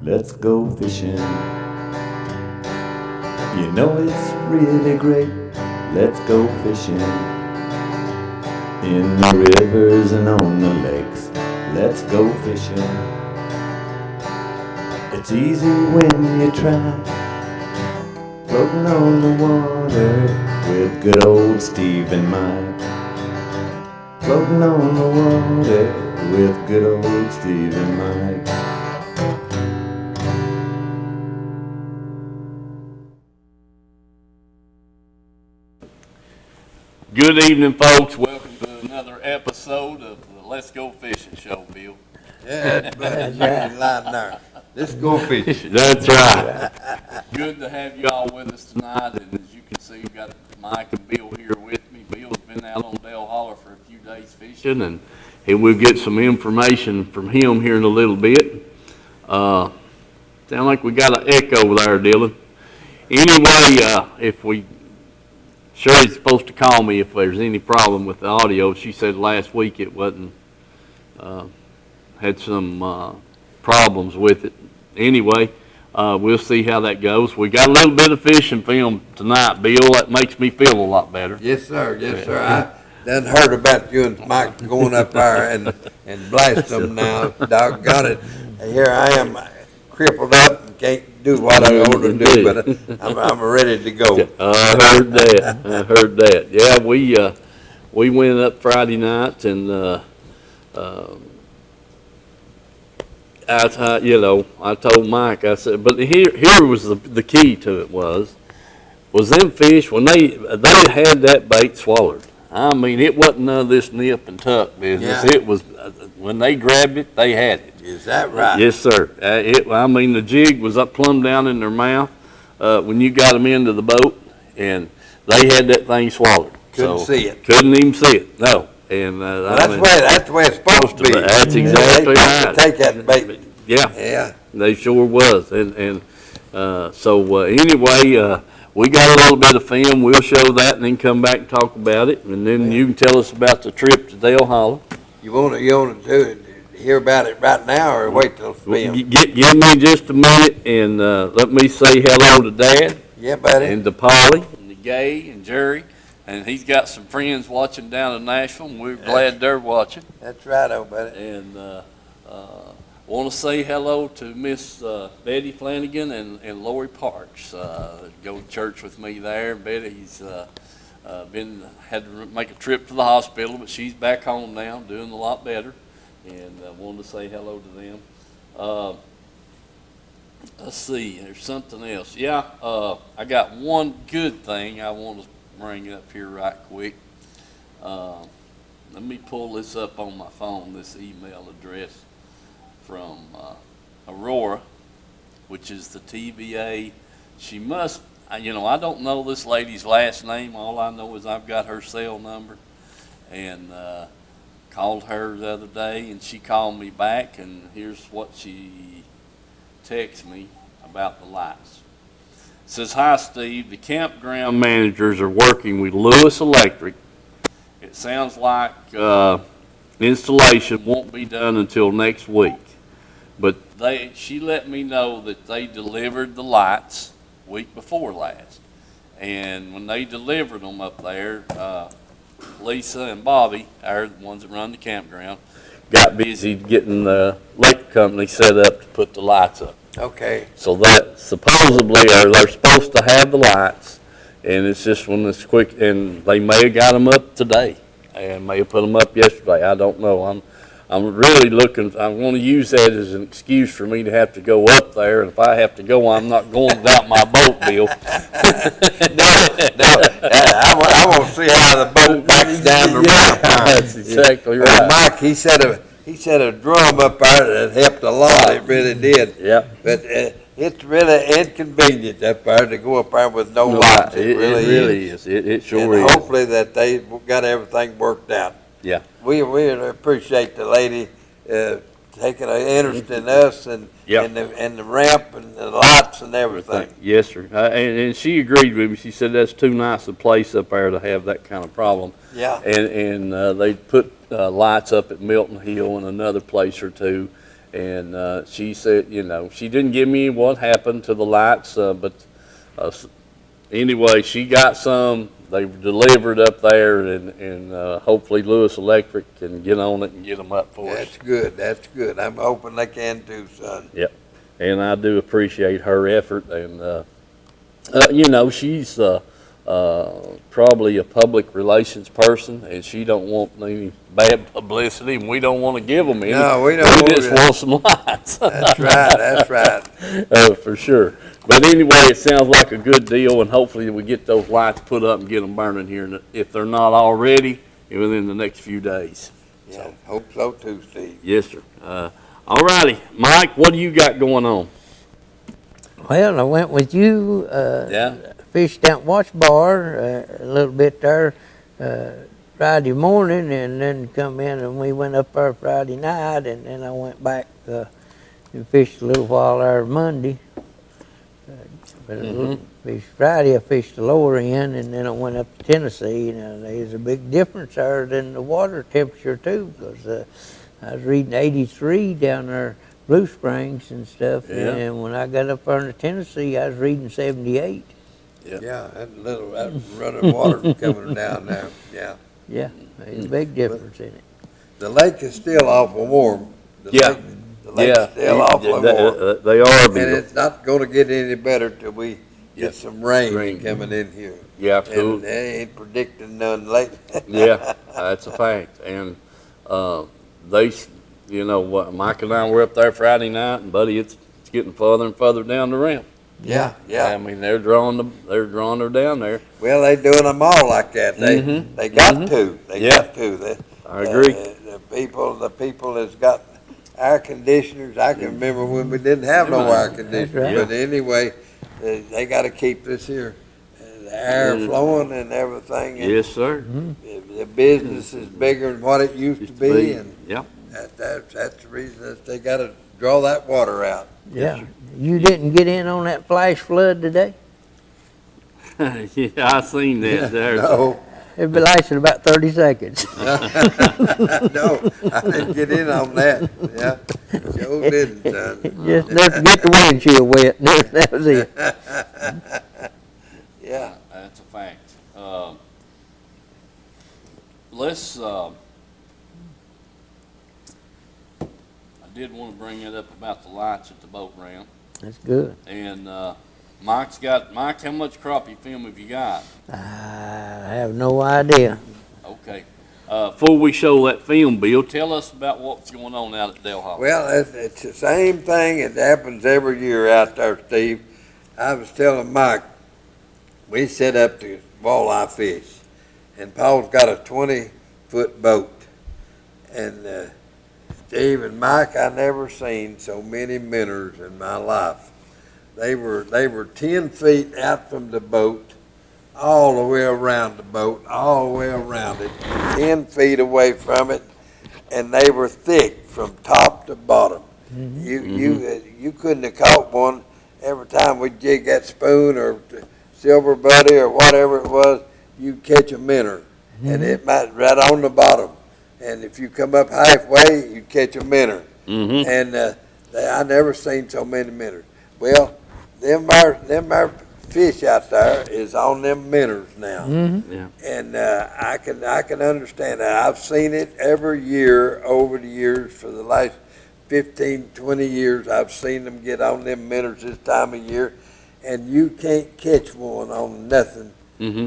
let's go fishing. You know it's really great, let's go fishing. In the rivers and on the lakes, let's go fishing. It's easy when you try, floating on the water with good old Steve and Mike. Floating on the water with good old Steve and Mike. Good evening, folks. Welcome to another episode of the Let's Go Fishing Show, Bill. Yeah, that's right. Line there. Let's go fishing. That's right. Good to have you all with us tonight. And as you can see, we've got Mike and Bill here with me. Bill's been out on Dale Holler for a few days fishing, and we'll get some information from him here in a little bit. Sound like we got an echo there, Dylan. Anyway, if we Sherry's supposed to call me if there's any problem with the audio. She said last week it wasn't, had some problems with it. Anyway, we'll see how that goes. We got a little bit of fishing film tonight, Bill. That makes me feel a lot better. Yes, sir. Yes, sir. I done heard about you and Mike going up there and blast them now. Doggone it. Here I am crippled up and can't do what I ought to do, but I'm ready to go. I heard that. Yeah, we went up Friday night, and I told Mike, I said, but here was the key to it was them fish when they had that bait swallowed. I mean, it wasn't none of this nip and tuck business. Yeah. It was when they grabbed it, they had it. Is that right? Yes, sir. The jig was up plumb down in their mouth when you got them into the boat, and they had that thing swallowed. Couldn't see it. Couldn't even see it. No. And that's the way it's supposed to be. That's exactly right. Take that bait. Yeah. Yeah. They sure was. Anyway, we got a little bit of film. We'll show that and then come back and talk about it, and then you can tell us about the trip to Dale Holler. You want to hear about it right now, or wait till film? Give me just a minute, and let me say hello to Dad. Yeah, buddy. And to Polly, and to Gay, and Jerry, and he's got some friends watching down in Nashville, and we're glad they're watching. That's right, old buddy. And want to say hello to Miss Betty Flanagan and Lori Parks. Go to church with me there. Betty's had to make a trip to the hospital, but she's back home now, doing a lot better. And wanted to say hello to them. Let's see, there's something else. Yeah, I got one good thing I want to bring up here right quick. Let me pull this up on my phone, this email address from Aurora, which is the TVA. She must, I don't know this lady's last name. All I know is I've got her cell number, and called her the other day, and she called me back, and here's what she texted me about the lights. It says, "Hi, Steve. The campground managers are working with Lewis Electric. It sounds like installation won't be done until next week. But she let me know that they delivered the lights week before last. And when they delivered them up there, Lisa and Bobby, are the ones that run the campground, got busy getting the electric company set up to put the lights up. Okay. So that supposedly they're supposed to have the lights, and it's just when it's quick, and they may have got them up today, and may have put them up yesterday. I don't know. I'm really looking. I want to use that as an excuse for me to have to go up there. And if I have to go, I'm not going without my boat, Bill. I want to see how the boat backs down the ramp. That's exactly right. Mike, he said a drum up there that helped a lot. It really did. Yeah. But it's really inconvenient up there to go up there with no lights. It really is. It sure and is. Hopefully that they got everything worked out. Yeah. We appreciate the lady taking an interest in us and the ramp and the lights and everything. Yes, sir. And she agreed with me. She said that's too nice a place up there to have that kind of problem. Yeah. And they put lights up at Milton Hill and another place or two. And she said, she didn't give me what happened to the lights, but anyway, she got some. They've delivered up there, and hopefully Lewis Electric can get on it and get them up for us. That's good, that's good. I'm hoping they can too, son. Yep. And I do appreciate her effort, and she's probably a public relations person, and she don't want any bad publicity, and we don't want to give them any. No, we don't We just want some lights. That's right, that's right. For sure. But anyway, it sounds like a good deal, and hopefully we get those lights put up and get them burning here, if they're not already, within the next few days. Yeah, hope so too, Steve. Yes, sir. All righty, Mike, what do you got going on? Well, I went with you, Yeah. fished out Watch Bar a little bit there Friday morning, and then come in and we went up there Friday night, and then I went back and fished a little while there Monday. Fished Friday, I fished the lower end, and then I went up to Tennessee. Now, there's a big difference there in the water temperature too, because I was reading 83 down there, Blue Springs and stuff, Yeah. and when I got up there in Tennessee, I was reading 78. Yeah, that running water coming down there, yeah. Yeah, there's a big difference in it. The lake is still awful warm. The Yeah. lake's still awful warm. They are. And it's not gonna get any better till we Yeah. get some rain Rain. coming in here. Yeah, And they ain't predicting none late. yeah, that's a fact. And Mike and I were up there Friday night, and buddy, it's getting further and further down the ramp. Yeah, I yeah. mean, they're drawing her down there. Well, they doing them all like that. They Mhm. they got to. They Yeah. got to. I agree. The people that's got air conditioners. I can remember when we didn't have no air conditioners. right. But anyway, they got to keep this here, the air flowing and everything. And Yes, sir. the business is bigger than what it used to be, and Yeah. that's the reason that they got to draw that water out. Yeah. You didn't get in on that flash flood today? Yeah, I seen that there. No, It lasted about 30 seconds. no, I didn't get in on that. Yeah, Joe didn't, son. Just never get the windshield wet. That was it. Yeah. That's a fact. Let's. I did want to bring it up about the lights at the boat ramp, That's good. and Mike, how much crappie film have you got? I have no idea. Okay. Before we show that film, Bill, tell us about what's going on out at Del Hollow. Well, it's the same thing that happens every year out there, Steve. I was telling Mike, we set up to walleye fish, and Paul's got a 20-foot boat. And Steve and Mike, I never seen so many minnows in my life. They were 10 feet out from the boat, all the way around the boat, all the way around it, 10 feet away from it, and they were thick from top to bottom. You couldn't have caught one every time we jig that spoon or silver buddy or whatever it was. You'd catch a minnow, and it might right on the bottom. And if you come up halfway, you'd catch a minnow. And I never seen so many minnows. Well, them our fish out there is on them minnows now. Yeah. And I can understand that. I've seen it every year over the years for the last 15, 20 years. I've seen them get on them minnows this time of year, and you can't catch one on nothing. And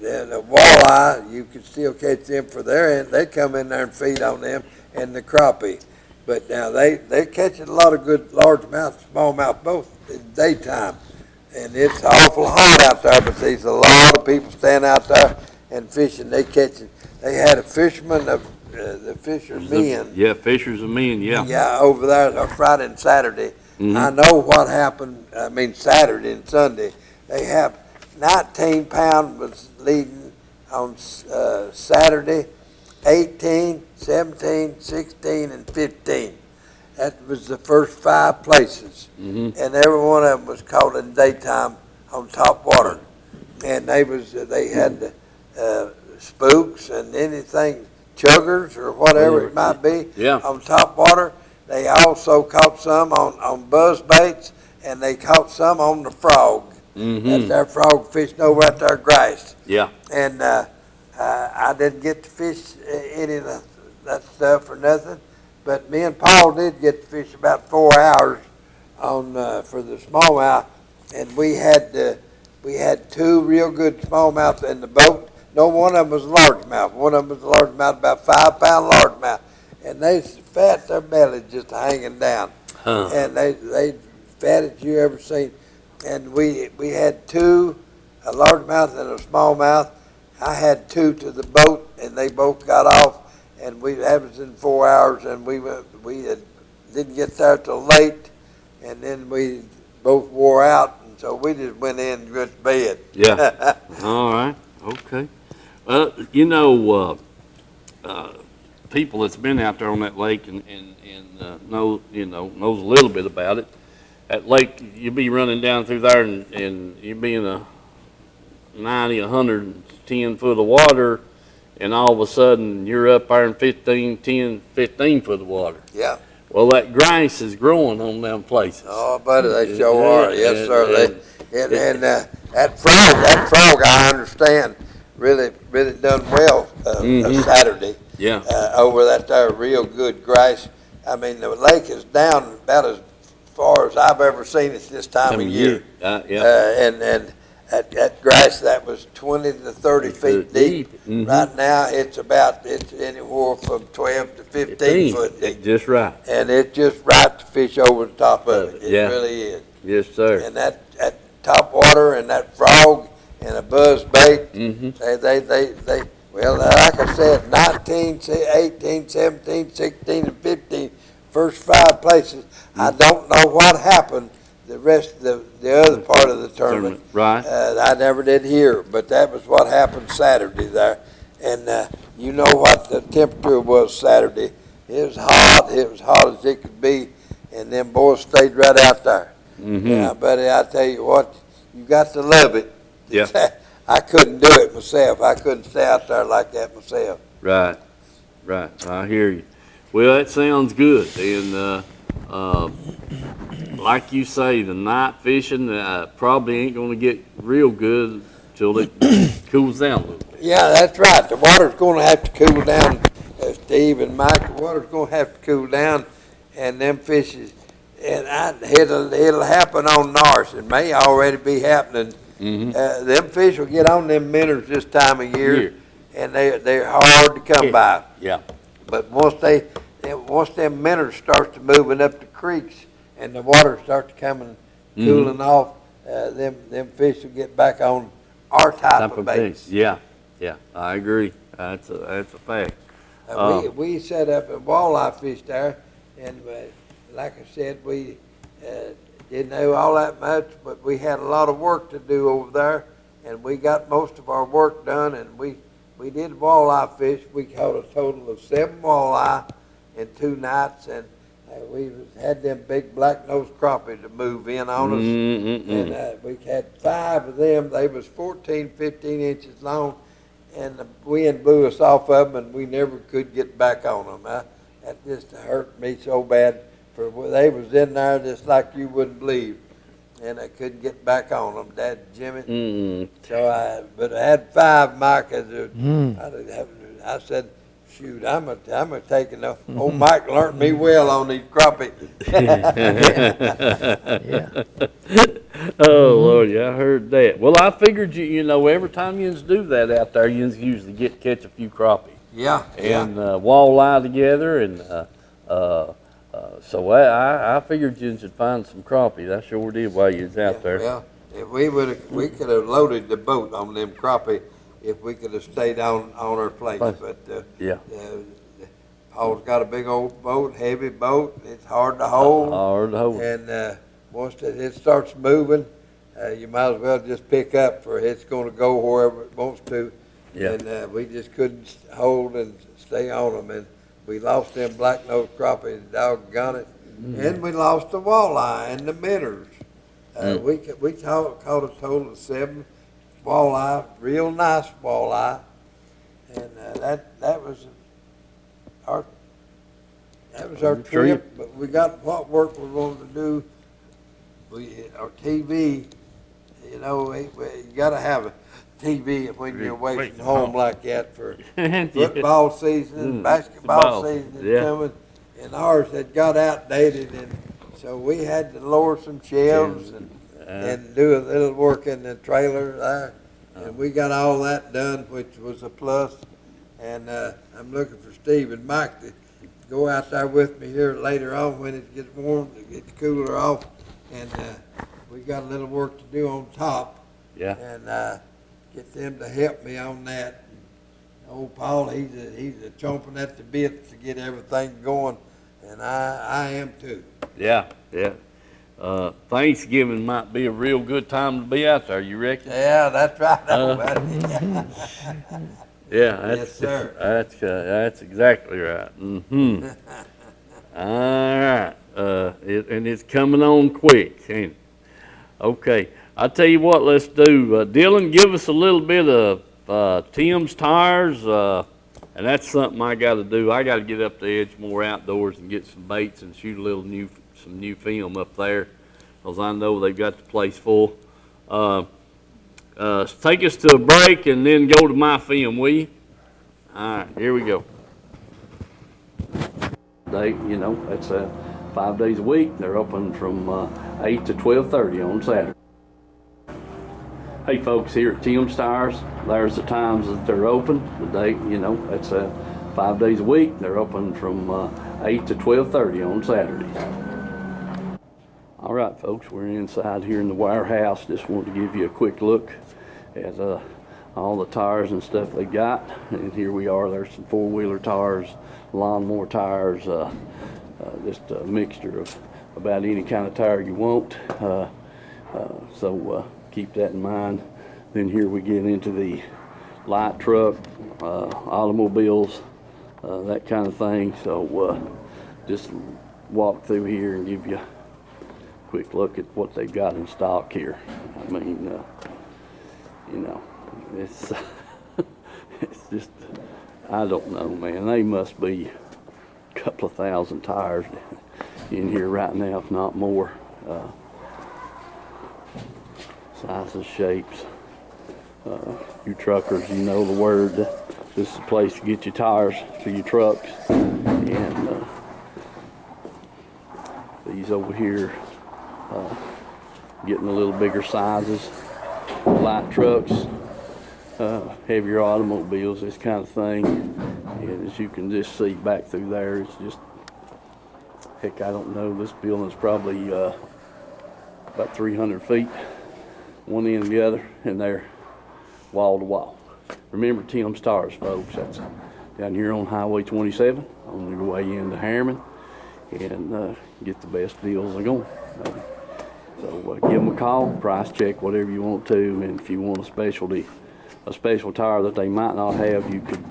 the walleye, you can still catch them for their end. They come in there and feed on them, and the crappie. But now they're catching a lot of good largemouth, smallmouth both in daytime. And it's awful hot out there, but there's a lot of people standing out there and fishing. They had a fisherman, the fishermen. Yeah, Fishers and Men, yeah. Yeah, over there on Friday and Saturday. I know what happened, Saturday and Sunday. They have 19 pound was leading on Saturday, 18, 17, 16, and 15. That was the first 5 places. And every one of them was caught in daytime on top water. And they had spooks and anything, chuggers or whatever it might be, Yeah. on top water. they also caught some on buzz baits, and they caught some on the frog. That's our frog fishing over at our grass. Yeah. And I didn't get to fish any of that stuff or nothing, but me and Paul did get to fish about 4 hours on for the smallmouth, and we had two real good smallmouths in the boat. No, one of them was a largemouth. One of them was a largemouth, about 5 pound largemouth, and they fat, their belly just hanging down, and they fattest you ever seen. And we had two, a largemouth and a smallmouth. I had two to the boat, and they both got off, and that was in 4 hours, and we didn't get there till late, and then we both wore out, and so we just went in and went to bed. Yeah. All right. Okay. You know, people that's been out there on that lake and knows a little bit about it. That lake, you be running down through there and you be in a 90, 110 foot of water, and all of a sudden you're up there in 15 foot of water. Yeah. Well, that grass is growing on them places. Oh, buddy, they sure are. Yes, sir. And that frog, I understand, really done well Saturday. Yeah. Over that there real good grass. I mean, the lake is down about as far as I've ever seen it this time of year. Yeah. And that grass that was 20 to 30 feet deep. Right now it's anywhere from 12 to 15 foot deep. Just right. And it's just right to fish over the top of it. It really is. Yes, sir. And that top water and that frog and a buzz bait, they well, like I said, 19, 18, 17, 16, and 15, first 5 places. I don't know what happened the rest of the other part of the tournament. Right. I never did hear, but that was what happened Saturday there. And you know what the temperature was Saturday. It was hot. It was hot as it could be, and them boys stayed right out there. Yeah, buddy, I tell you what, you got to love it. Yeah. I couldn't do it myself. I couldn't stay out there like that myself. Right. I hear you. Well, that sounds good. And like you say, the night fishing probably ain't going to get real good until it cools down a little bit. Yeah, that's right. The water's going to have to cool down, Steve and Mike. The water's going to have to cool down, and them fishes, and it'll happen on Norris. It may already be happening. Them fish will get on them minnows this time of year, and they're hard to come by. Yeah. But once them minnows starts to moving up the creeks and the water starts coming, cooling off, them fish will get back on our type of baits. Yeah, I agree. That's a fact. We set up a walleye fish there, and like I said, we didn't know all that much, but we had a lot of work to do over there, and we got most of our work done, and we did walleye fish. We caught a total of 7 walleye in 2 nights, and we had them big black-nosed crappie to move in on us, and we had 5 of them. They was 14, 15 inches long, and the wind blew us off of them, and we never could get back on them. That just hurt me so bad. For they was in there just like you wouldn't believe, and I couldn't get back on them, Dad Jimmy. So but I had 5, Mike. I said, shoot, I'm a taking off. Old Mike learned me well on these crappie. Oh Lord, yeah, I heard that. Well, I figured you know every time you do that out there, you usually catch a few crappie. Yeah. And walleye together, and so I figured you should find some crappie. I sure did while you was out there. Well, if we could have loaded the boat on them crappie if we could have stayed on our place. But Paul's got a big old boat, heavy boat. It's hard to hold. And once it starts moving, you might as well just pick up, for it's going to go wherever it wants to. Yeah. And we just couldn't hold and stay on them. And we lost them black-nosed crappie, doggone it. And we lost the walleye and the minnows. We caught a total of 7 walleye, real nice walleye. And that was our trip. But we got what work we're going to do. Our TV, you know, you gotta have a TV when you're away from home like that for football season, basketball season is coming. And ours had got outdated, and so we had to lower some shelves and do a little work in the trailer there. And we got all that done, which was a plus. And I'm looking for Steve and Mike to go out there with me here later on when it gets warm, to get the cooler off. And we got a little work to do on top. Yeah. And get them to help me on that. Old Paul, he's a chomping at the bit to get everything going, and I am too. Yeah. Thanksgiving might be a real good time to be out there, you reckon? Yeah, that's right. Yeah, that's, Yes, sir. That's exactly right. All right, and it's coming on quick, ain't it? Okay, I'll tell you what, let's do. Dylan, give us a little bit of Tim's tires, and that's something I got to do. I got to get up to Edgemore Outdoors and get some baits and shoot some new film up there, because I know they've got the place full. Take us to a break and then go to my film, will you? All right, here we go. You know, that's 5 days a week. They're open from 8 to 12:30 on Saturday. Hey folks, here at Tim's Tires, there's the times that they're open. The date, you know, that's 5 days a week. They're open from 8 to 12:30 on Saturdays. All right, folks, we're inside here in the warehouse. Just wanted to give you a quick look at all the tires and stuff they got. And here we are. There's some four-wheeler tires, lawnmower tires, just a mixture of about any kind of tire you want. So keep that in mind. Then here we get into the light truck, automobiles, that kind of thing. So just walk through here and give you a quick look at what they got in stock here. I mean, you know, it's it's just, I don't know, man. They must be a couple of thousand tires in here right now, if not more. Sizes, shapes. You truckers, you know the word. This is the place to get your tires for your trucks. And these over here, getting a little bigger sizes. Light trucks, heavier automobiles, this kind of thing. And as you can just see back through there, it's just, heck, I don't know, this building's probably about 300 feet, one end to the other, and they're wall to wall. Remember Tim's Tires, folks. That's down here on Highway 27 on your way into Harriman, and get the best deals they're going. So give them a call, price check, whatever you want to, and if you want a special tire that they might not have, you could,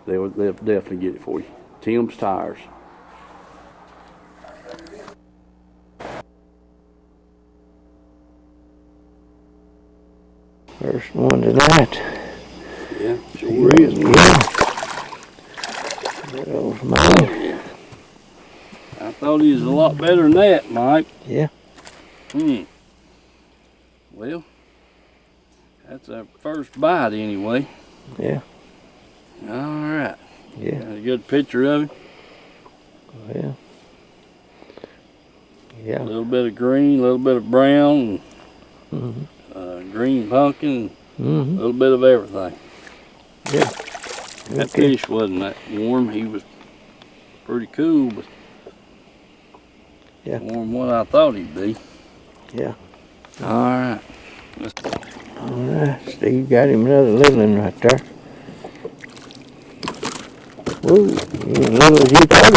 they'll definitely get it for you. Tim's Tires. First one tonight. Yeah, sure is. Yeah. That old Mike. I thought he was a lot better than that, Mike. Yeah. Well, that's our first bite anyway. Yeah. All right. Yeah. Got a good picture of him. Yeah. Yeah. A little bit of green, a little bit of brown, green pumpkin, a little bit of everything. Yeah. That fish wasn't that warm. He was pretty cool, but warm what I thought he'd be. Yeah. All right. All right. Steve got him another little one right there. Whoa, he ain't little as you thought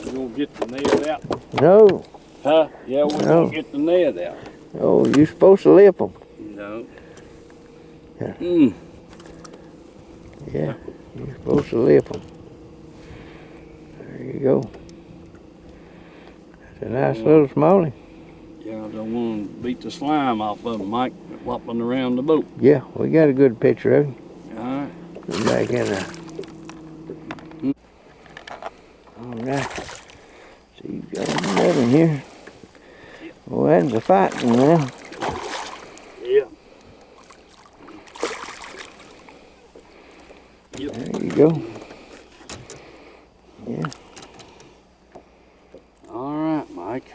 You gonna get the net out? he was. No. Huh? Yeah, we're gonna get the net out. Oh, you supposed to lip them. No. Yeah. Yeah. You're supposed to lip them. There you go. That's a nice little smallie. Yeah, I don't want to beat the slime off of them, Mike, flopping around the boat. Yeah, we got a good picture of him. All right. Put him back in there. All right. So you got another in here. Well, that's a fighting now. Yeah. Yep. There you go. Yeah. All right, Mike.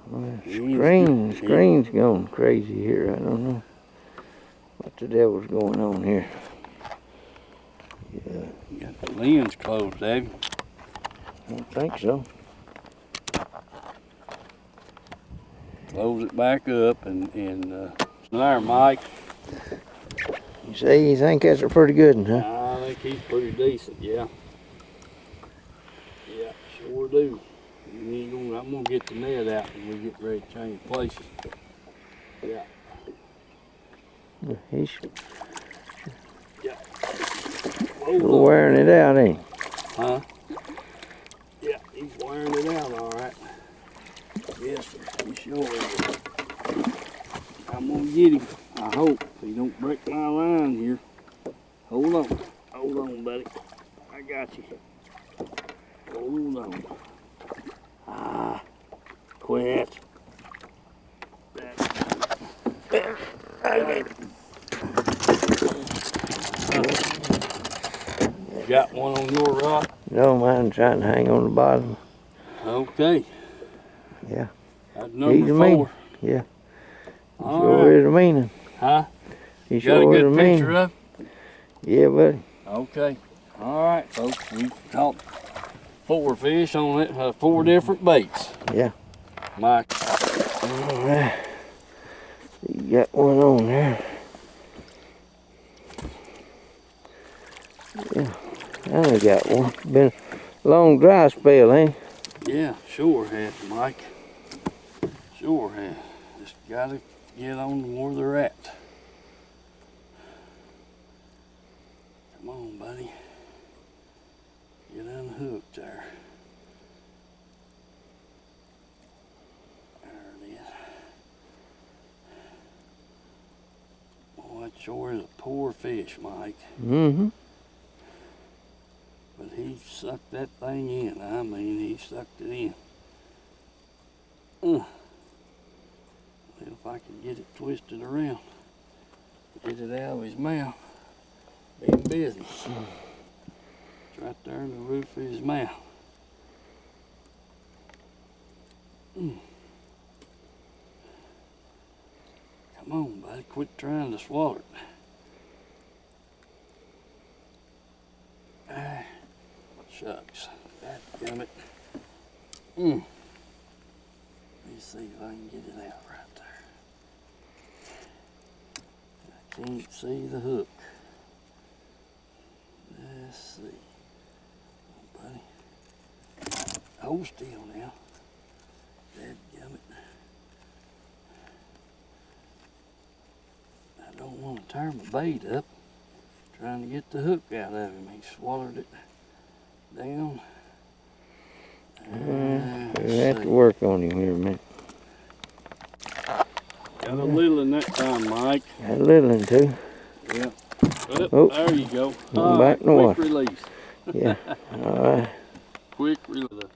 Well, screen's going crazy here. I don't know what the devil's going on here. Yeah. You got the lens closed, have you? I don't think so. Close it back up and there, Mike. You say you think that's a pretty good one, huh? I think he's pretty decent, yeah. Yeah, sure do. I'm gonna get the net out when we get ready to change places. Yeah. He's Hold sure on. wearing it out, ain't he? Huh? Yeah, he's wearing it out all right. Yes, sir. He sure is. I'm gonna get him. I hope he don't break my line here. Hold on. Hold on, buddy. I got you. Hold on. Ah, quit. You got one on your rock? No, mine's trying to hang on the bottom. Okay. Yeah. That's He's number a mean. 4. Yeah. He All sure right. is a meaning. Huh? He You got a sure is good a picture meaning. of? Yeah, buddy. Okay. All right, folks. We've caught 4 fish on it, 4 different baits. Yeah. Mike. All right. You got one on there. Yeah. I only got one. Been a long dry spell, ain't it? Yeah, sure has, Mike. Sure has. Just gotta get on them where they're at. Come on, buddy. Get unhooked there. There it is. Boy, that sure is a poor fish, Mike. Mm-hmm. But he sucked that thing in. I mean, he sucked it in. Well, if I could get it twisted around, get it out of his mouth, being busy. It's right there in the roof of his mouth. Come on, buddy, quit trying to swallow it. Ah, shucks, dadgummit. Let me see if I can get it out right there. I can't see the hook. Let's see. Oh, buddy. Hold still now. Dadgummit. I don't want to tear my bait up. Trying to get the hook out of him. He swallowed it down. We have to work on him here a minute. Got a little in that time, Mike. Got a little one too. Yeah. Oh. There you go. Going back in the water. Quick release. Yeah. All right. Quick release.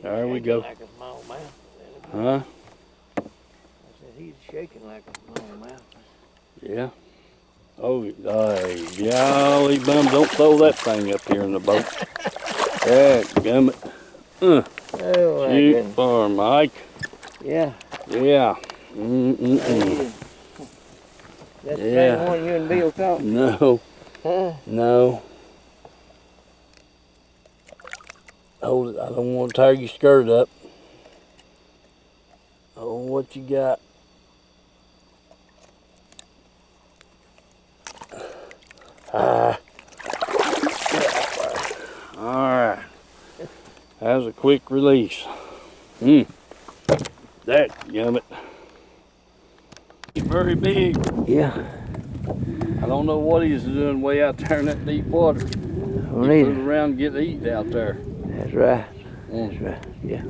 There we go. Like a small mouth. Huh? I said he's shaking like a small mouth. Yeah. Oh, golly bum, don't throw that thing up here in the boat. Dadgummit. Oh, my Shoot goodness. for Mike. Yeah. Yeah. That's the Yeah. same one you and Bill caught? No. Huh? No. Hold it. I don't want to tear your skirt up. Oh, what you got? Ah. All right. That was a quick release. That gummit. He's very big. Yeah. I don't know what he's doing way out there in that deep water. He Don't flew either. around and get to eat out there. That's right. That's right. Yeah.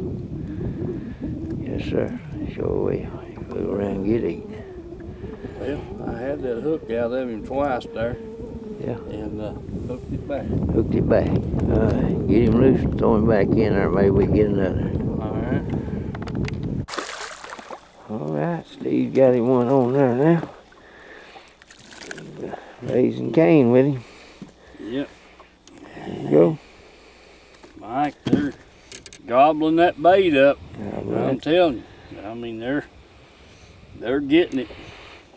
Yes, sir. Sure will. Go around and get eaten. Well, I had that hook out of him twice there. Yeah. And hooked it back. Hooked it back. Get him loose and throw him back in there. Maybe we get another. All right. All right, Steve got him one on there now. Raising Cane with him. Yep. There you go. Mike, they're gobbling that bait up. All I'm right. telling you. I mean, they're getting it.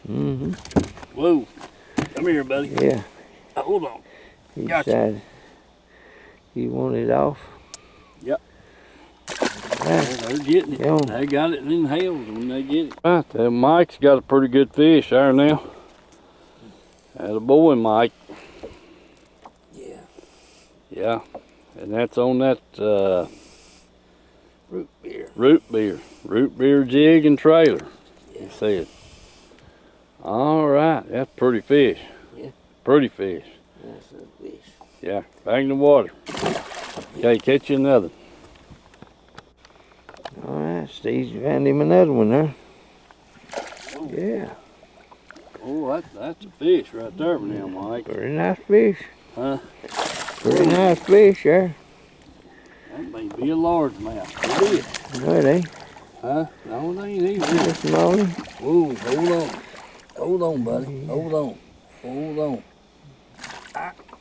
Mm-hmm. Whoa. Come here, buddy. Yeah. Hold on. He Gotcha. decided he wanted it off. Yep. Right. They're getting it. Yeah. They got it in hails when they get it. Right, that Mike's got a pretty good fish there now. Atta boy, Mike. Yeah. Yeah. And that's on that Root beer. root beer jig and trailer. He said. All right, that's pretty fish. Yeah. Pretty fish. That's a fish. Yeah, back in the water. Okay, catch you another. All right, Steve's found him another one there. Yeah. Oh, that's a fish right there now, Mike. Pretty nice fish. Huh? Pretty nice fish there. That may be a largemouth. It is. No, it ain't. Huh? No, it ain't either. Just smaller. Whoa, hold on. Hold on, buddy. Hold on. Hold on.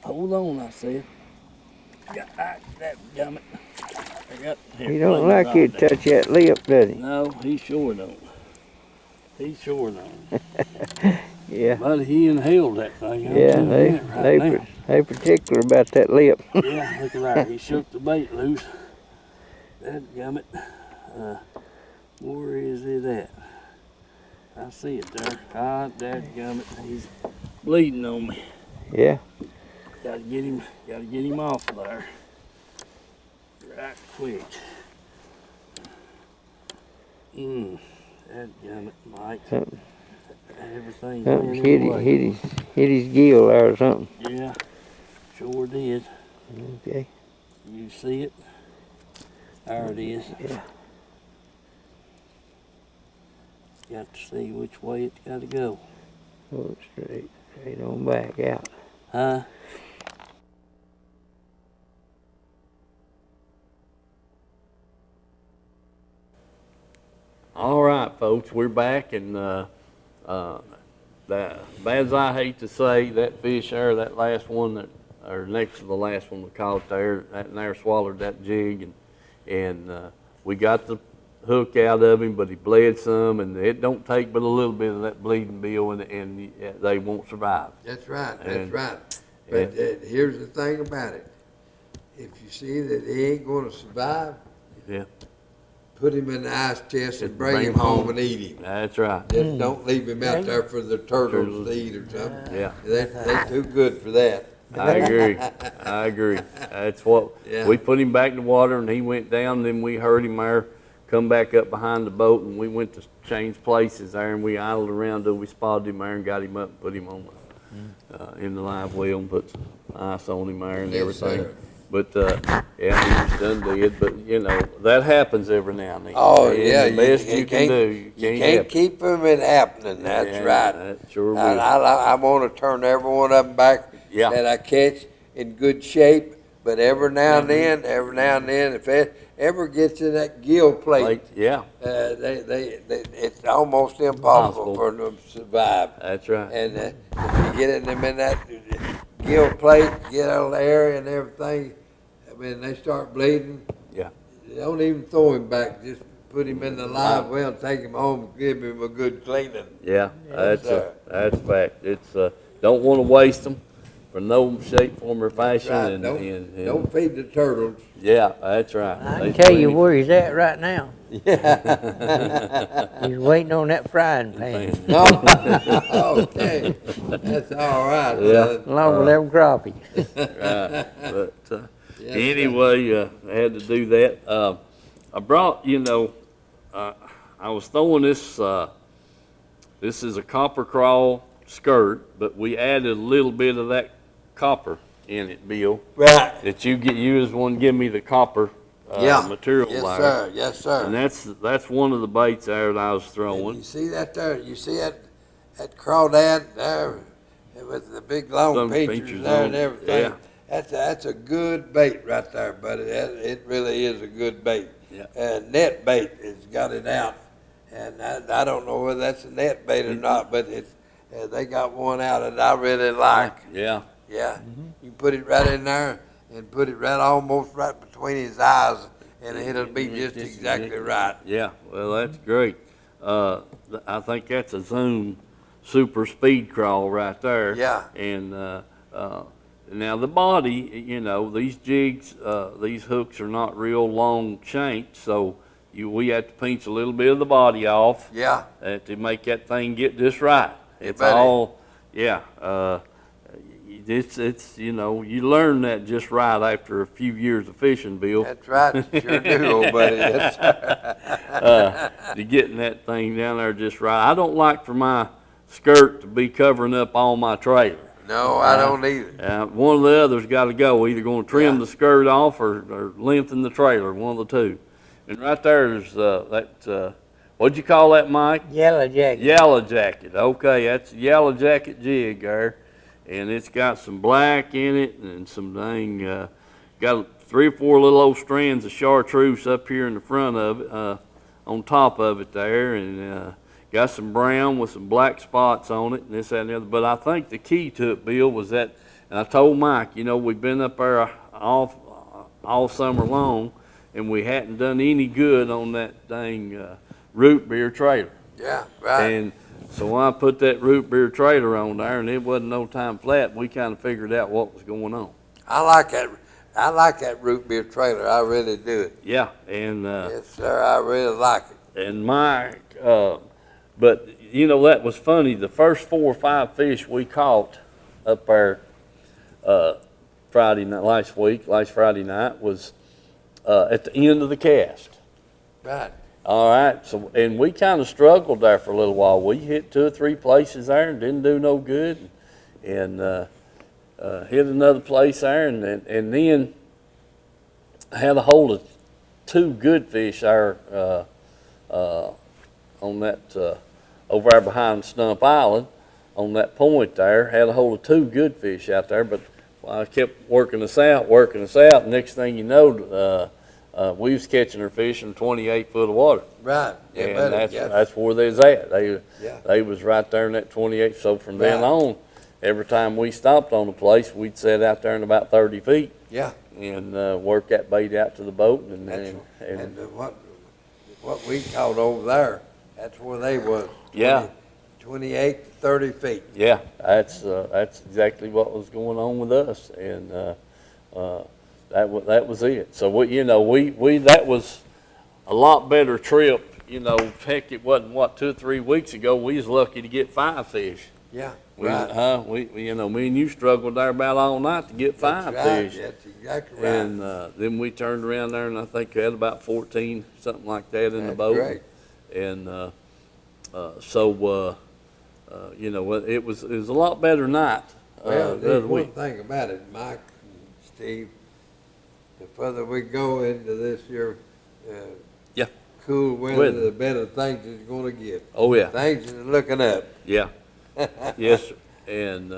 Hold on, I said. That gummit. He don't like you to touch that lip, does he? No, he sure don't. He sure don't. Yeah. But he inhaled that thing. I'm Yeah, telling you that right now. they particular about that lip. Yeah, look at that. He shook the bait loose. That gummit. Where is it at? I see it there. God, that gummit. He's bleeding on me. Yeah. Gotta get him off of there. Right quick. That gummit, Mike. Something Everything hit his gill there or something. Yeah, sure did. Okay. You see it? There it is. Yeah. Got to see which way it's got to go. Go straight on back out. Huh? All right, folks, we're back, and that, bad as I hate to say, that fish there, that last one that, or next to the last one we caught there, that there swallowed that jig, and we got the hook out of him, but he bled some, and it don't take but a little bit of that bleeding, Bill, and they won't survive. That's right, that's And- right. But here's the thing about it. If you see that he ain't gonna survive, Yeah, put him in the ice chest and Just bring him home and eat him. that's right. Just don't leave him out there for the turtles to eat or something. Yeah. They're too good for that. I agree. That's what, Yeah. we put him back in the water and he went down, then we heard him there, come back up behind the boat, and we went to change places there, and we idled around till we spotted him there and got him up and put him on in the live well and put some ice on him there and Yes, everything. sir. But, yeah, he was done dead, but, you know, that happens every now and then. Oh, And yeah. The best you can do, You you can't can't keep them in happening, that's Yeah, right. That sure And will. I want to turn every one of them back Yeah. that I catch in good shape, but every now and then, if it ever gets in that gill plate, Like, yeah, it's almost impossible Impossible. for them to survive. that's right. And if you get them in that gill plate, get out of the area and everything, I mean, they start bleeding. Yeah. Don't even throw him back. Just put him in the live well, take him home, give him a good cleaning. Yeah, sir. that's fact. It's, don't want to waste them for no shape, form, or fashion. Right. And, Don't, and don't feed the turtles. yeah, that's right. I They can tell you plenty- where he's at right now. He's waiting on that frying pan, No, okay, that's all right. Yeah. son. along with them crappie. Right. But Yes, anyway, I had to do that. I brought, I was throwing this. This is a copper crawl skirt, but we added a little bit of that copper in it, Bill. Right. That you was one give me the copper Yeah. material Yes, there. sir. Yes, sir. And that's one of the baits there that I was And throwing. you see that there? You see that crawdad there? with the big long Long pinchers pinchers there on and it, everything. yeah. That's a good bait right there, buddy. It really is a good bait. Yeah. Net bait has got it out, and I don't know whether that's a net bait or not, but they got one out that I really like. Yeah. Yeah, you put it right in there and put it right almost right between his eyes, and it'll be just exactly right. Yeah, well, that's great. I think that's a Zoom super speed crawl right there. Yeah. And now the body, you know, these jigs, these hooks are not real long shanked, so we have to pinch a little bit of the body off Yeah, to make that thing get just right. It's buddy. all, yeah. It's you know, you learn that just right after a few years of fishing, Bill. that's right. You sure do, old buddy. Yes, To getting that thing down there just right. I don't like for my skirt to be covering up all my trailer. No, I don't either. One of the others got to go. Either going to trim Yeah. the skirt off or lengthen the trailer, one of the two. And right there's what'd you call that, Mike? Yellow jacket. Yellow jacket. Okay, that's a yellow jacket jig there. And it's got some black in it and some dang, got 3 or 4 little old strands of chartreuse up here in the front of it, on top of it there. And got some brown with some black spots on it and this, that, and the other. But I think the key to it, Bill, was that, and I told Mike, you know, we've been up there all summer long and we hadn't done any good on that dang root beer trailer. Yeah, right. And so when I put that root beer trailer on there and it wasn't no time flat, we kind of figured out what was going on. I like that. I like that root beer trailer. I really do. Yeah, and Yes, sir. I really like it. and Mike, but you know that was funny. The first 4 or 5 fish we caught up there Friday night, last Friday night was at the end of the cast. Right. All right, so and we kind of struggled there for a little while. We hit 2 or 3 places there and didn't do no good, and hit another place there, and then had a hold of 2 good fish there on that over there behind Stump Island on that point there. Had a hold of 2 good fish out there, but I kept working us out. Next thing you know, we was catching our fish in 28 foot of water. Right. Yeah, And buddy. that's where they was at. Yeah. They was right there in that 28. So from then Right. on, every time we stopped on the place, we'd sit out there in about 30 feet Yeah. and work that bait out to the boat. And And what we caught over there, that's where they was. Yeah. 28 to 30 feet. yeah, that's exactly what was going on with us. And that was it. So we that was a lot better trip. You know, heck, it wasn't 2 or 3 weeks ago. We was lucky to get 5 fish. Yeah. We, Right. we you know, me and you struggled there about all night to get 5 That's right. fish. That's exactly right. And then we turned around there and I think we had about 14, something like that in the That's boat. great. And you know, it was a lot better night Well, the there's other one week. thing about it, Mike and Steve. The further we go into this year, Yeah. cool weather, Weather. the better things is going to get. Oh yeah, Things are looking up. yeah, yes, sir. And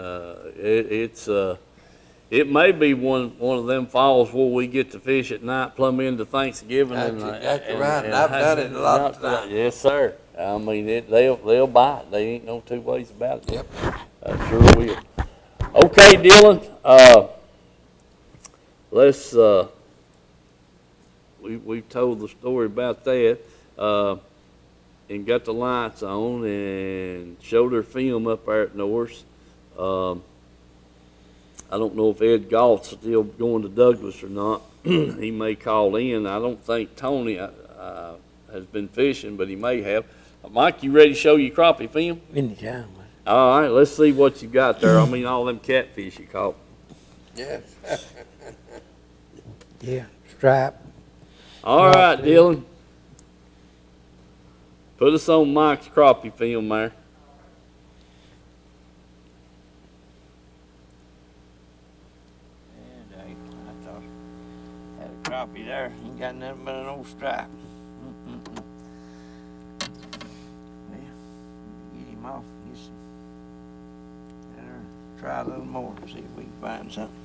it may be one of them falls where we get to fish at night, plumb into Thanksgiving. That's and exactly right, and I've done it a lot of times. Yes, sir. I mean, they'll bite. They ain't no 2 ways about it. Yep. I sure will. Okay, Dylan. Let's. We've told the story about that, and got the lights on and showed her film up there at Norris. I don't know if Ed Galt's still going to Douglas or not. He may call in. I don't think Tony has been fishing, but he may have. Mike, you ready to show your crappie film? Anytime. All right, let's see what you got there. I mean, all them catfish you caught. Yes. Yeah, stripe. All right, Crappie. Dylan. Put us on Mike's crappie film there. And I thought had a crappie there. Ain't got nothing but an old stripe. Well, get him off. Get some try a little more, see if we can find something.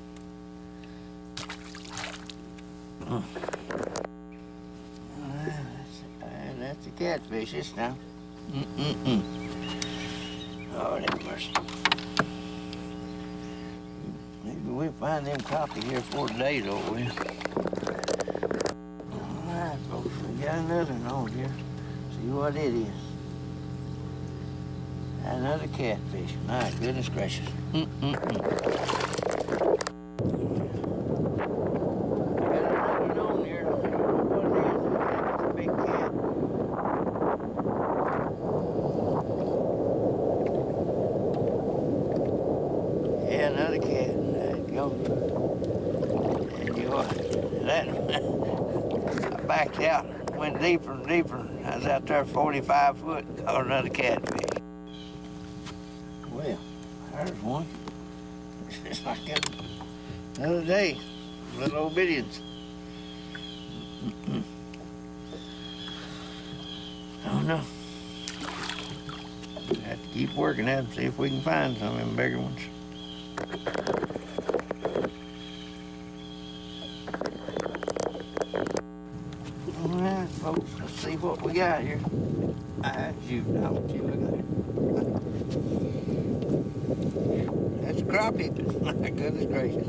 That's the catfish this time. Oh, that mercy. Maybe we'll find them crappie here 4 days over with. All right, folks, we got another one on here. See what it is. Another catfish. My goodness gracious. I got another one on here. I don't know what it is. I think it's a big cat. Yeah, another cat. There you go. There you are. That I backed out, went deeper and deeper. I was out there 45 foot, caught another catfish. Well, there's one. It's like another day. Little old bitty ones. I don't know. We have to keep working at them, see if we can find some of them bigger ones. All right, folks, let's see what we got here. Shoot, now what you look at. That's a crappie. My goodness gracious.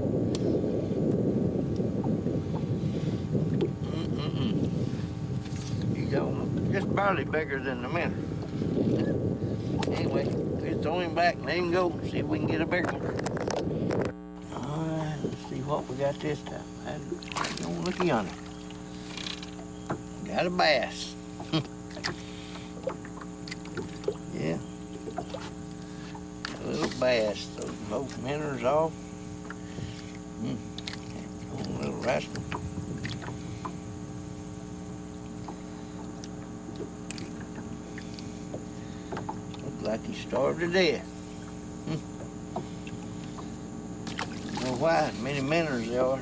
He's just barely bigger than the minnow. Anyway, we'll throw him back and let him go. See if we can get a bigger one. All right, let's see what we got this time. Don't look yonder. Got a bass. Yeah. A little bass. Those both minnows off. A little rascal. Looks like he starved to death. Don't know why, many minnows there are.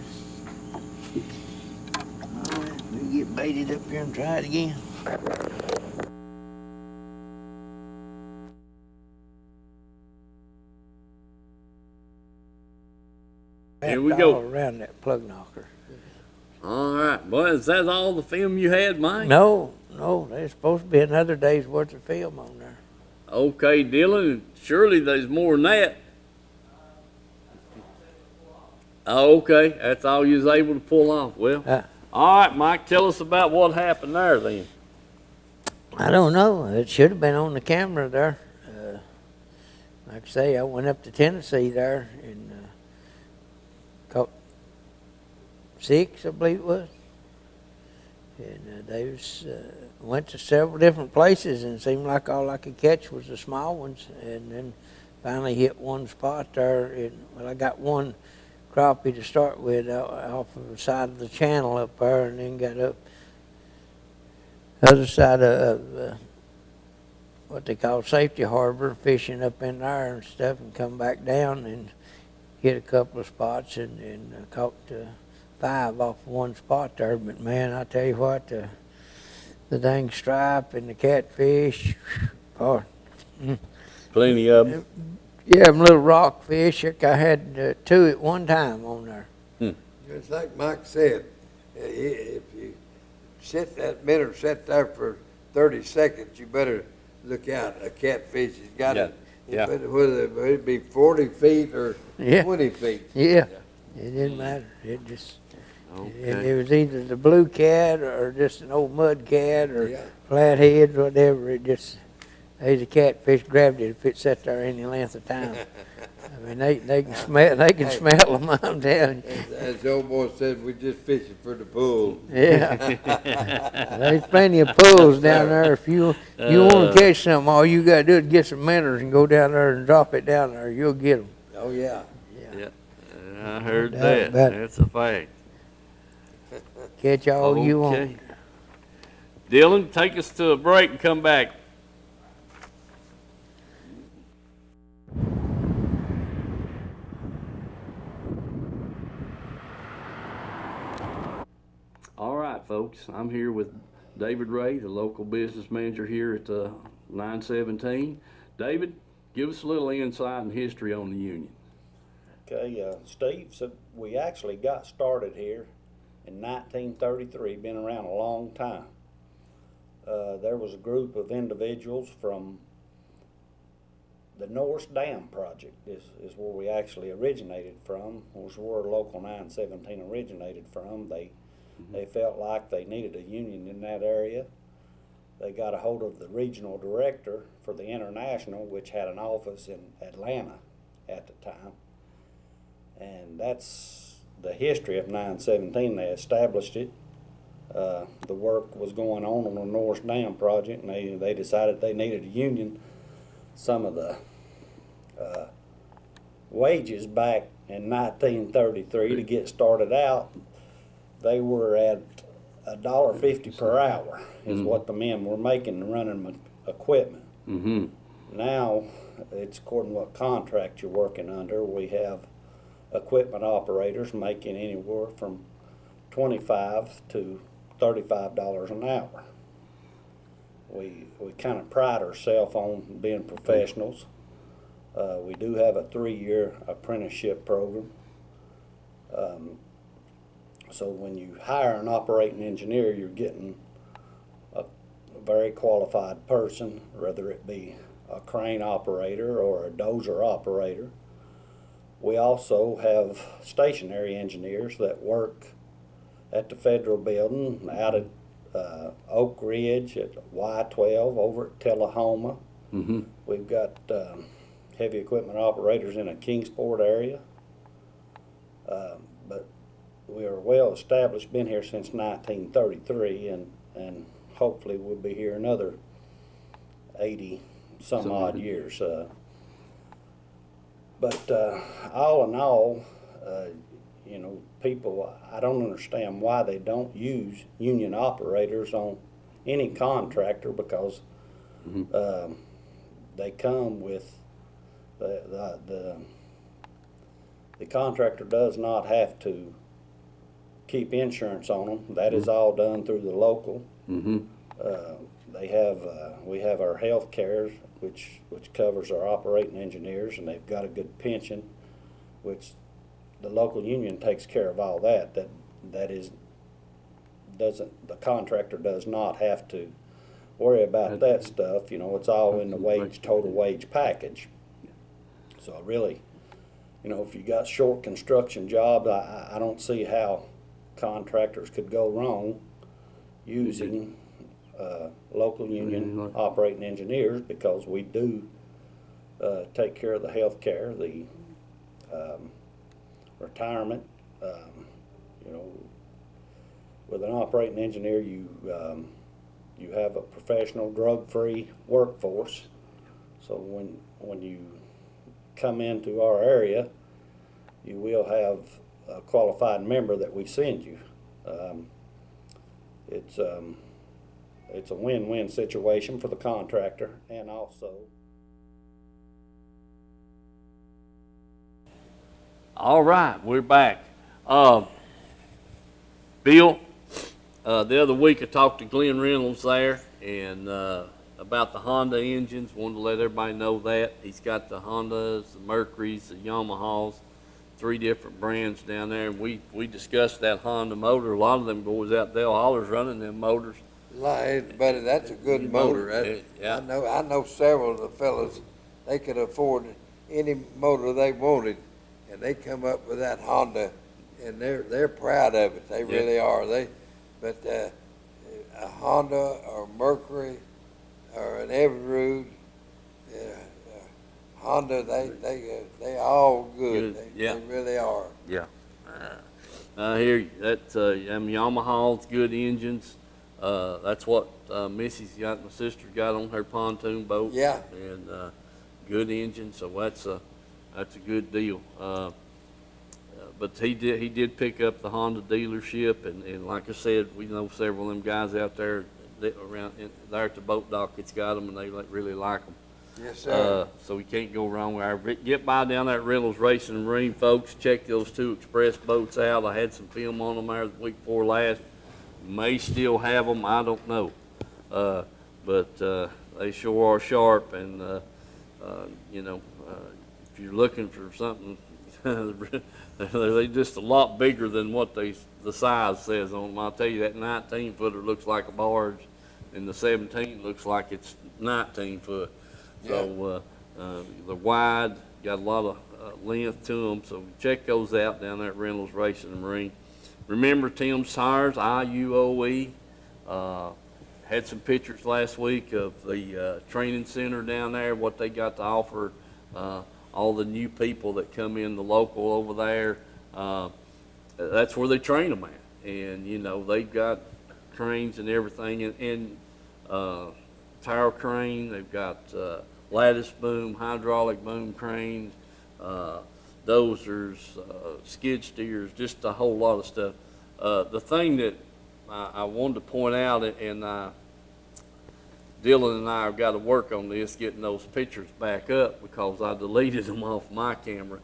All right, we'll get baited up here and try it again. Here we go. All around that plug knocker. All right. Boy, is that all the film you had, Mike? No, there's supposed to be another day's worth of film on there. Okay, Dylan, surely there's more than that. Oh, okay, that's all you was able to pull off. Well, all right, Mike, tell us about what happened there then. I don't know. It should have been on the camera there. Like I say, I went up to Tennessee there and caught 6, I believe it was. And they went to several different places, and it seemed like all I could catch was the small ones. And then finally hit one spot there. And, well, I got one crappie to start with off of the side of the channel up there, and then got up the other side of what they call Safety Harbor, fishing up in there and stuff, and come back down and hit a couple of spots and caught 5 off one spot there. But man, I tell you what, the dang stripe and the catfish, boy. Plenty of them. Yeah, them little rockfish. I had 2 at one time on there. Just like Mike said, if you sit there for 30 seconds, you better look out. A catfish has got it. Yeah. Whether it be 40 feet or 20 feet. Yeah. It didn't matter. It just, Okay. it was either the blue cat or just an old mud cat or flathead, whatever. It just, there's a catfish, grabbed it if it sat there any length of time. I mean, they can smell them, I'm telling you. As the old boy said, we're just fishing for the pool. Yeah. There's plenty of pools down there. If you want to catch something, all you got to do is get some minnows and go down there and drop it down there. You'll get them. Oh, yeah. Yeah. I heard No doubt that. about it. That's a fact. Catch all you want. Okay. Dylan, take us to a break and come back. All right, folks, I'm here with David Ray, the local business manager here at 917. David, give us a little insight and history on the union. Okay, Steve, so we actually got started here in 1933, been around a long time. There was a group of individuals from the Norris Dam project is where we actually originated from, was where Local 917 originated from. They felt like they needed a union in that area. They got a hold of the regional director for the International, which had an office in Atlanta at the time. And that's the history of 917. They established it. The work was going on the Norris Dam project, and they decided they needed a union. Some of the wages back in 1933 to get started out, they were at $1.50 per hour is what the men were making running equipment. Now, it's according to what contract you're working under. We have equipment operators making anywhere from $25 to $35 an hour. We kind of pride ourselves on being professionals. We do have a 3-year apprenticeship program. So when you hire an operating engineer, you're getting a very qualified person, whether it be a crane operator or a dozer operator. We also have stationary engineers that work at the federal building out at Oak Ridge, at Y12, over at Tullahoma. We've got heavy equipment operators in a Kingsport area. But we are well established, been here since 1933, and hopefully we'll be here another 80 some odd years. But all in all, people, I don't understand why they don't use union operators on any contractor, because they come with the contractor does not have to keep insurance on them. That is all done through the local. We have our health care, which covers our operating engineers, and they've got a good pension, which the local union takes care of all that. The contractor does not have to worry about that stuff. It's all in the total wage package. So really, if you got short construction jobs, I don't see how contractors could go wrong using local union operating engineers, because we do take care of the health care, the retirement. With an operating engineer, you have a professional, drug-free workforce. So when you come into our area, you will have a qualified member that we send you. It's a win-win situation for the contractor, and also. All right, we're back. Bill, the other week I talked to Glenn Reynolds there, and about the Honda engines. Wanted to let everybody know that. He's got the Hondas, the Mercurys, the Yamahas, 3 different brands down there. And we discussed that Honda motor. A lot of them boys out there, Holler's running them motors. Buddy, that's a good motor. Yeah. I know several of the fellas, they could afford any motor they wanted, and they come up with that Honda, and they're proud of it. They really are. But a Honda or Mercury or an Evinrude, Honda, they all good. They really are. Yeah. I hear you. That's Yamaha's good engines. That's what Missy's got, my sister got on her pontoon boat. Yeah. And good engine, so that's a good deal. But he did pick up the Honda dealership, and like I said, we know several of them guys out there around there at the boat dock that's got them, and they really like them. Yes, sir. So we can't go wrong with our. Get by down there at Reynolds Racing and Marine, folks. Check those 2 express boats out. I had some film on them there the week before last. May still have them, I don't know. But they sure are sharp, and if you're looking for something They're just a lot bigger than what the size says on them. I'll tell you, that 19-footer looks like a barge, and the 17 looks like it's 19 foot. So they're wide, got a lot of length to them. So check those out down there at Reynolds Racing and Marine. Remember Tim's Tires, IUOE. Had some pictures last week of the training center down there, what they got to offer. All the new people that come in, the local over there, that's where they train them at. And, you know, they've got cranes and everything, and tower crane, they've got lattice boom, hydraulic boom cranes, dozers, skid steers, just a whole lot of stuff. The thing that I wanted to point out, and Dylan and I have got to work on this, getting those pictures back up because I deleted them off my camera.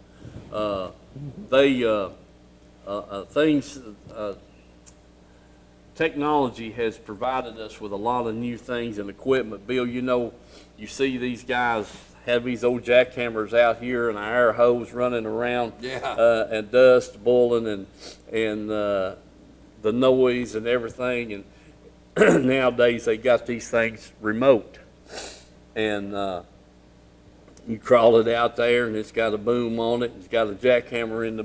Technology has provided us with a lot of new things and equipment. Bill, you know, you see these guys have these old jackhammers out here and an air hose running around, and dust boiling and the noise and everything, and nowadays they got these things remote, and you crawl it out there, and it's got a boom on it. It's got a jackhammer in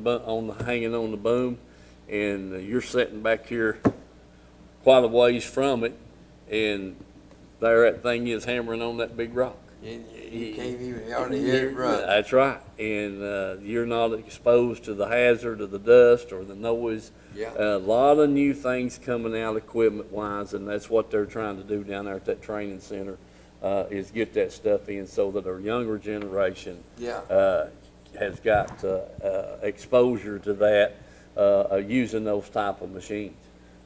hanging on the boom, and you're sitting back here quite a ways from it, and there that thing is hammering on that big rock. You can't even hardly hear it run. That's right, and you're not exposed to the hazard of the dust or the noise. Yeah. A lot of new things coming out equipment-wise, and that's what they're trying to do down there at that training center, is get that stuff in so that our younger generation has got exposure to that, using those type of machines,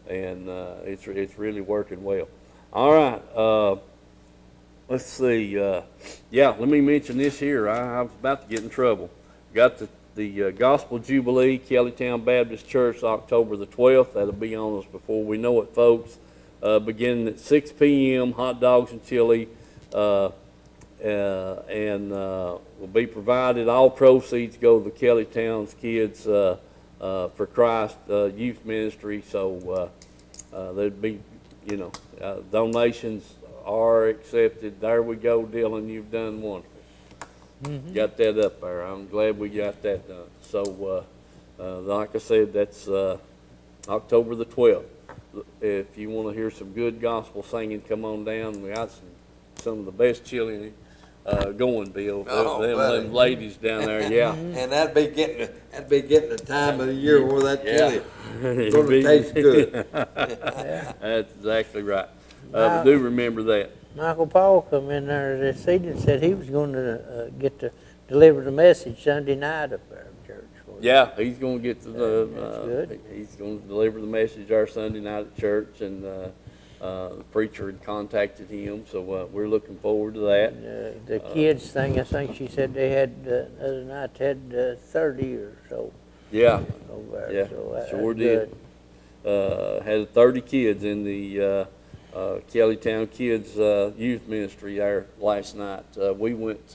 and it's really working well. All right, let's see. Let me mention this here. I was about to get in trouble. Got the Gospel Jubilee, Kellytown Baptist Church, October the 12th. That'll be on us before we know it, folks. Beginning at 6 p.m., hot dogs and chili, and will be provided. All proceeds go to the Kellytown's Kids for Christ Youth Ministry. So there'd be, donations are accepted. There we go, Dylan. You've done wonderful. Mm-hmm. Got that up there. I'm glad we got that done. So, like I said, that's October the 12th. If you want to hear some good gospel singing, come on down. We got some of the best chili going, Bill. Them ladies down there, yeah. And that'd be getting the time of the year where that chili is going to taste good. That's exactly right. Do remember that. Michael Paul come in there this evening and said he was going to get to deliver the message Sunday night up there at church. Yeah, he's going to get to he's going to deliver the message our Sunday night at church, and the preacher had contacted him, so we're looking forward to that. The kids thing, I think she said they had the other night had 30 or so. Yeah, over there. yeah, So sure did. Had 30 kids in the Kellytown Kids Youth Ministry there last night. We went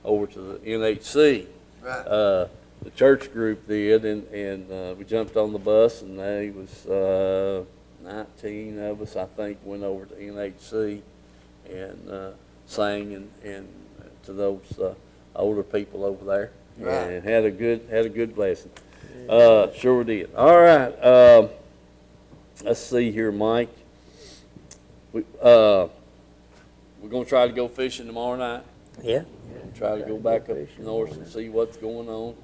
over to the NHC. Right. The church group did, and we jumped on the bus, and there was 19 of us, I think, went over to NHC and sang and to those older people over there, right. And had a good blessing. Sure did. All right, let's see here, Mike. We're gonna try to go fishing tomorrow night. Yeah. Try to go back up north and see what's going on.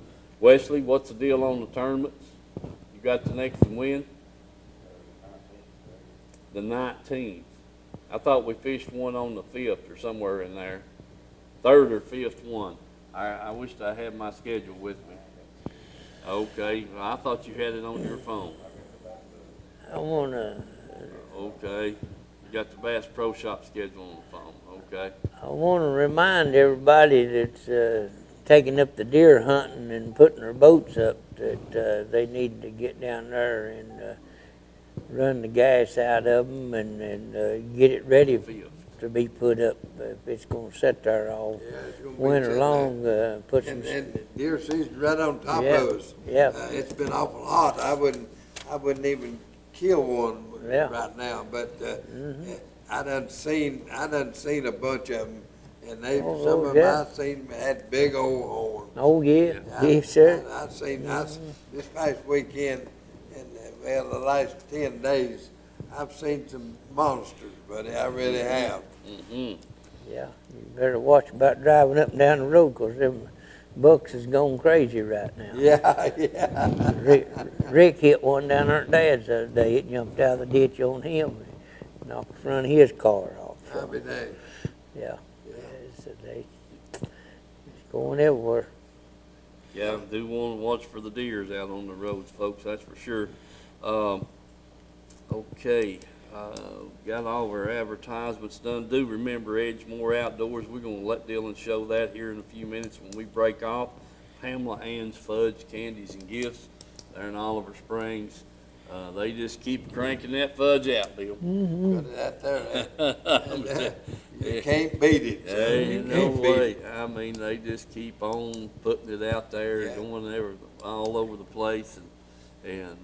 Wesley, what's the deal on the tournaments? You got the next one when? The 19th. I thought we fished one on the 5th or somewhere in there. 3rd or 5th one. I wished I had my schedule with me. Okay, well, I thought you had it on your phone. I want to. Okay, you got the Bass Pro Shop schedule on the phone. Okay. I want to remind everybody that's taking up the deer hunting and putting their boats up that they need to get down there and run the gas out of them and get it ready to be put up if it's gonna sit there all Yeah, it's gonna be winter sitting long, put some, And deer season right on top Yeah, of us. yeah. It's been awful hot. I wouldn't even kill one Yeah. right now, but, I done seen a bunch of them, and Oh, some of them yeah. I seen had big old horns. oh, yeah, yes, sir. This past weekend, and, well, the last 10 days, I've seen some monsters, buddy, I really have. Yeah, you better watch about driving up and down the road, 'cause them bucks is going crazy right now. Yeah, yeah. Rick hit one down there at Dad's the other day. It jumped out of the ditch on him, and knocked the front of his car off. I'll be dang. Yeah, it's going everywhere. Yeah, I do want to watch for the deers out on the roads, folks, that's for sure. Okay, got all of our advertisements done. Do remember Edgemore Outdoors, we're gonna let Dylan show that here in a few minutes when we break off. Pamela Ann's Fudge Candies and Gifts, they're in Oliver Springs. They just keep cranking that fudge out, Bill. But that there, you can't beat it. son. There You ain't no can't beat way. it. I mean, they just keep on putting it out there, Yeah. going all over the place, and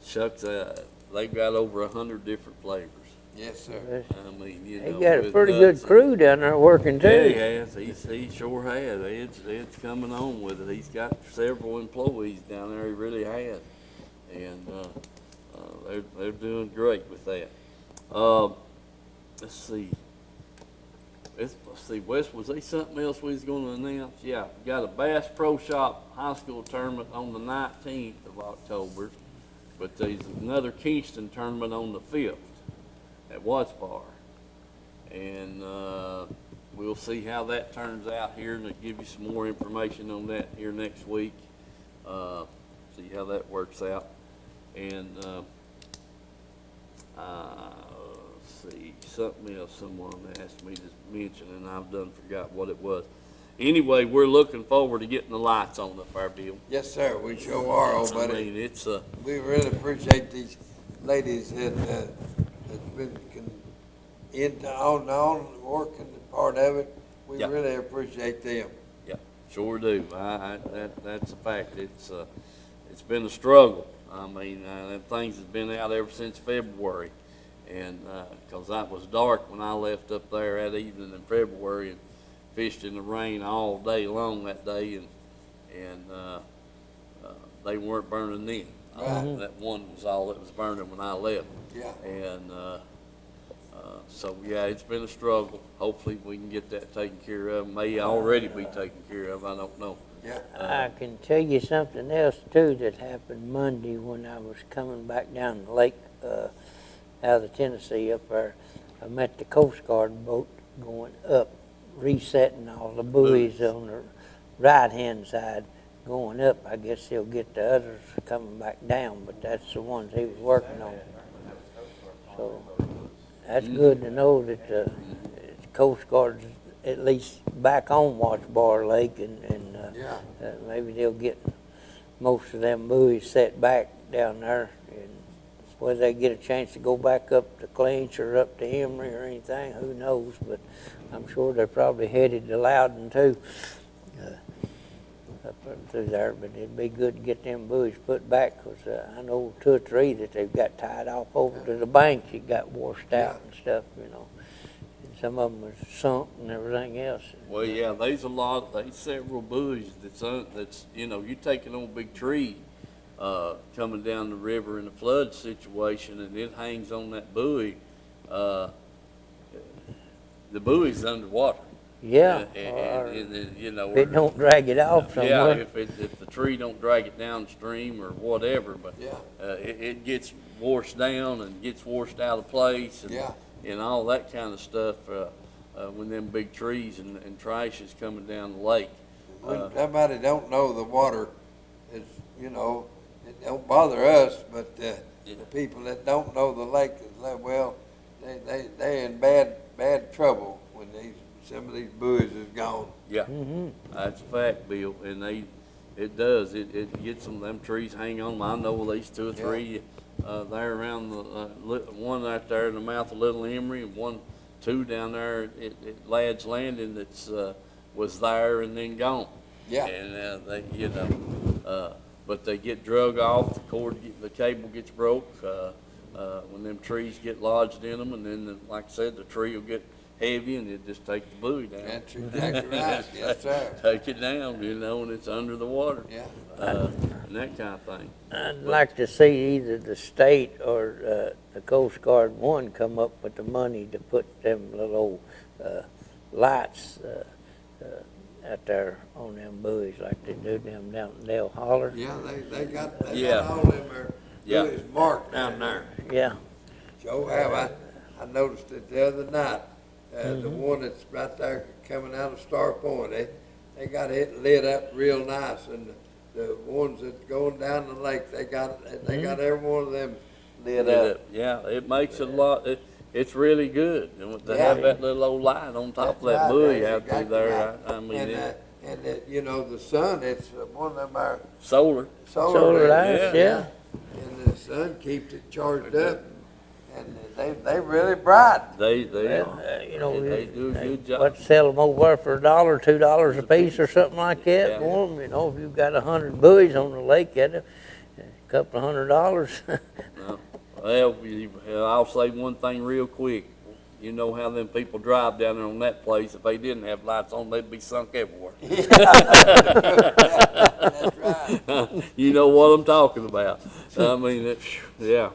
shucks, they've got over 100 different flavors. Yes, sir. I mean, you They know, got a with pretty nuts good and- crew down there working too. Yeah, he has. He sure has. Ed's coming on with it. He's got several employees down there. He really has, and they're doing great with that. Let's see. Let's see, Wes, was there something else we was going to announce? Yeah, we got a Bass Pro Shop High School tournament on the 19th of October, but there's another Kingston tournament on the 5th at Watts Bar. And we'll see how that turns out here, and I'll give you some more information on that here next week. See how that works out. And let's see, something else someone asked me to mention, and I've done forgot what it was. Anyway, we're looking forward to getting the lights on up our Bill. Yes, sir. We sure are, old I buddy. mean, it's We really appreciate these ladies that's been on working part of it. We Yeah. really appreciate them. yeah, sure do. That's a fact. It's been a struggle. I mean, them things have been out ever since February, and because it was dark when I left up there that evening in February and fished in the rain all day long that day, and they weren't burning then. Right. That one was all that was burning when I left. Yeah. And so, yeah, it's been a struggle. Hopefully, we can get that taken care of. May already be taken care of. I don't know. Yeah. I can tell you something else too that happened Monday when I was coming back down the lake out of the Tennessee up there. I met the Coast Guard boat going up, resetting all the buoys on the right-hand side going up. I guess he'll get the others coming back down, but that's the ones he was working on. So that's good to know that the Coast Guard's at least back on Watts Bar Lake, and Yeah. maybe they'll get most of them buoys set back down there. And whether they get a chance to go back up to Clinch or up to Emory or anything, who knows? But I'm sure they're probably headed to Loudon too, up through there. But it'd be good to get them buoys put back, because I know 2 or 3 that they've got tied off over to the banks. It got washed out and stuff, you know. And some of them was sunk and everything else. Well, yeah, there's several buoys that's, you know, you're taking on a big tree, coming down the river in a flood situation, and it hangs on that buoy. The buoy's underwater. Yeah, And, you know. if it don't drag it off Yeah, somewhere. if the tree don't drag it downstream or whatever, but Yeah. it gets washed down and gets washed out of place, and Yeah. and all that kind of stuff when them big trees and trash is coming down the lake. When somebody don't know the water is, you know, it don't bother us, but the people that don't know the lake is like, well, they in bad trouble when some of these buoys is gone. Yeah, that's a fact, Bill, and it does. It gets them trees hang on. I know at least 2 or 3 there around the one right there in the mouth of Little Emory, and one two down there at Ladd's Landing that's, was there and then gone. Yeah. And, they, but they get drug off, the cable gets broke, when them trees get lodged in them, and then, like I said, the tree will get heavy and it just take the buoy down. That's exactly right, yes, sir. Take it down, and it's under the water. Yeah. And that kind of thing. I'd like to see either the state or the Coast Guard one come up with the money to put them little old lights out there on them buoys like they do them down in Dale Holler. Yeah, they got Yeah. all them there. Yeah. Buoys marked down there. Yeah. Joe, have I noticed it the other night. The one that's right there coming out of Star Point, they got it lit up real nice, and the ones that's going down the lake, they got every one of them lit up. Yeah, it makes it a lot, it's really good. And to Yeah. have that little old light on top of that That's buoy right, out through exactly there, right. I mean, And you know, the sun, it's one of them are solar. Solar lights, lights, yeah. and the sun keeps it charged up, and they really bright. They You know, They do a good job. What, sell them over for $1, $2 a piece or something like that Yeah. for them? You know, if you've got 100 buoys on the lake, at a couple of $100. Well, I'll say one thing real quick. You know how them people drive down there on that place. If they didn't have lights on, they'd be sunk everywhere. That's right. You know what I'm talking about. I mean, yeah.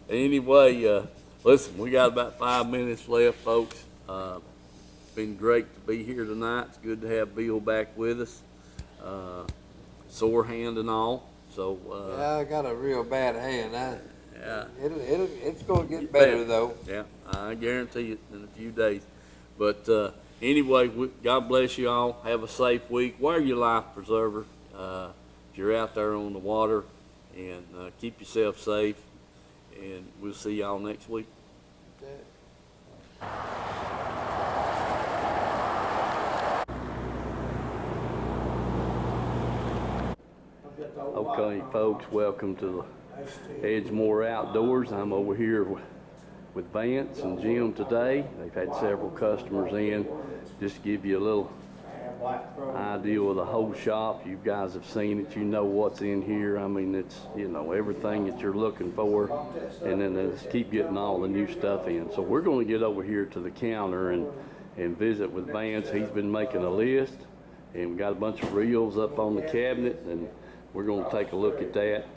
Anyway, listen, we got about 5 minutes left, folks. It's been great to be here tonight. It's good to have Bill back with us. Sore hand and all. So, Yeah, I got a real bad hand. yeah. It's gonna get better though. Yeah, I guarantee it in a few days. But anyway, God bless you all. Have a safe week. Wear your life preserver if you're out there on the water, and keep yourself safe. And we'll see y'all next week. Okay, folks, welcome to the Edgemore Outdoors. I'm over here with Vance and Jim today. They've had several customers in. Just to give you a little idea of the whole shop. You guys have seen it. You know what's in here. I mean, it's, you know, everything that you're looking for. And then they just keep getting all the new stuff in. So we're going to get over here to the counter and visit with Vance. He's been making a list. And we got a bunch of reels up on the cabinet. And we're going to take a look at that.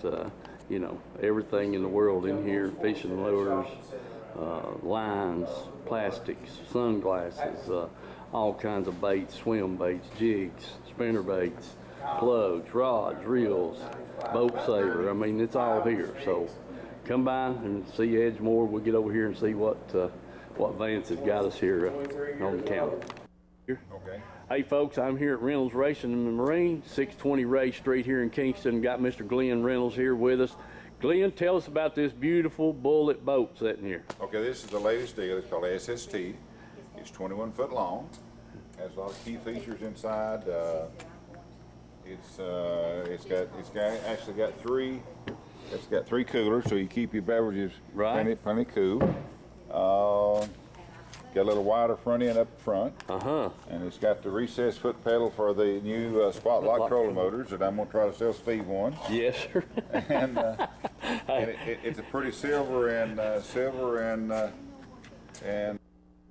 You know, everything in the world in here, fishing lures, lines, plastics, sunglasses, all kinds of baits, swim baits, jigs, spinner baits, plugs, rods, reels, boat saver. I mean, it's all here. So come by and see Edgemore. We'll get over here and see what Vance has got us here on the counter. Okay. Hey folks, I'm here at Reynolds Racing and Marine, 620 Ray Street here in Kingston. Got Mr. Glenn Reynolds here with us. Glenn, tell us about this beautiful Bullet boat sitting here. Okay, this is the latest deal. It's called SST. It's 21 foot long. Has a lot of key features inside. It's got three coolers, so you keep your beverages Right. plenty cool. Got a little wider front end up front. And it's got the recessed foot pedal for the new Spotlight trolling motors that I'm gonna try to sell Steve one. Yes, sir. And it's a pretty silver and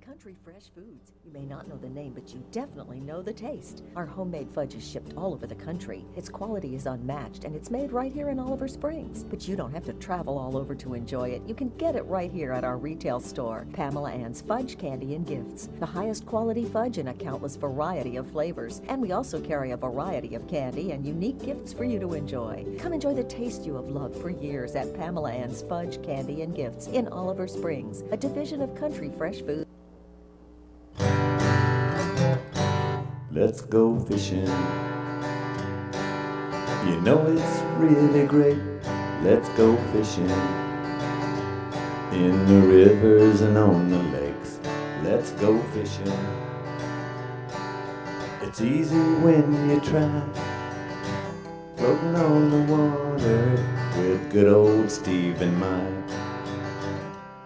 Country Fresh Foods. You may not know the name, but you definitely know the taste. Our homemade fudge is shipped all over the country. Its quality is unmatched, and it's made right here in Oliver Springs. But you don't have to travel all over to enjoy it. You can get it right here at our retail store, Pamela Ann's Fudge, Candy, and Gifts. The highest quality fudge in a countless variety of flavors. And we also carry a variety of candy and unique gifts for you to enjoy. Come enjoy the taste you have loved for years at Pamela Ann's Fudge, Candy, and Gifts in Oliver Springs, a division of Country Fresh Foods. Let's go fishing. You know it's really great. Let's go fishing. In the rivers and on the lakes. Let's go fishing. It's easy when you try. Floating on the water with good old Steve in mind.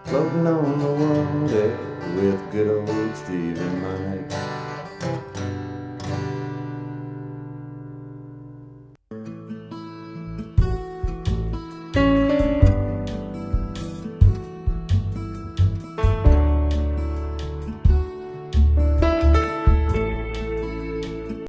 Floating on the water with good old Steve and Mike.